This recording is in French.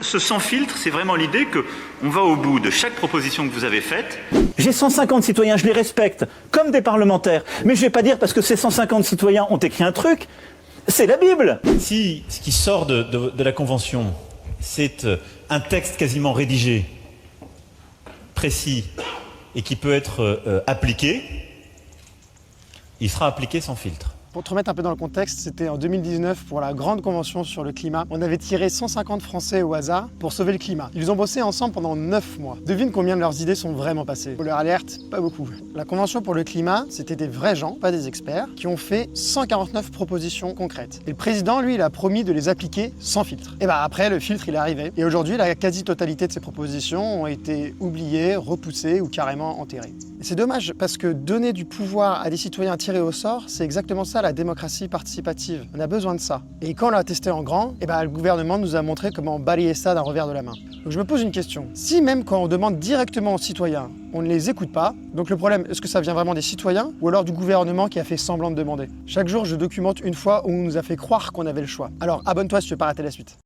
Ce sans filtre, c'est vraiment l'idée qu'on va au bout de chaque proposition que vous avez faite. J'ai 150 citoyens, je les respecte, comme des parlementaires. Mais je ne vais pas dire parce que ces 150 citoyens ont écrit un truc, c'est la Bible. Si ce qui sort de la Convention, c'est un texte quasiment rédigé, précis, et qui peut être appliqué, il sera appliqué sans filtre. Pour te remettre un peu dans le contexte, c'était en 2019 pour la grande convention sur le climat. On avait tiré 150 Français au hasard pour sauver le climat. Ils ont bossé ensemble pendant 9 mois. Devine combien de leurs idées sont vraiment passées. Pour leur alerte, pas beaucoup. La convention pour le climat, c'était des vrais gens, pas des experts, qui ont fait 149 propositions concrètes. Et le président, lui, il a promis de les appliquer sans filtre. Et bah après, le filtre, il est arrivé. Et aujourd'hui, la quasi-totalité de ces propositions ont été oubliées, repoussées ou carrément enterrées. Et c'est dommage, parce que donner du pouvoir à des citoyens tirés au sort, c'est exactement ça la démocratie participative. On a besoin de ça. Et quand on l'a testé en grand, le gouvernement nous a montré comment balayer ça d'un revers de la main. Donc je me pose une question. Si même quand on demande directement aux citoyens, on ne les écoute pas, donc le problème, est-ce que ça vient vraiment des citoyens ou alors du gouvernement qui a fait semblant de demander? Chaque jour, je documente une fois où on nous a fait croire qu'on avait le choix. Alors abonne-toi si tu veux pas rater la suite.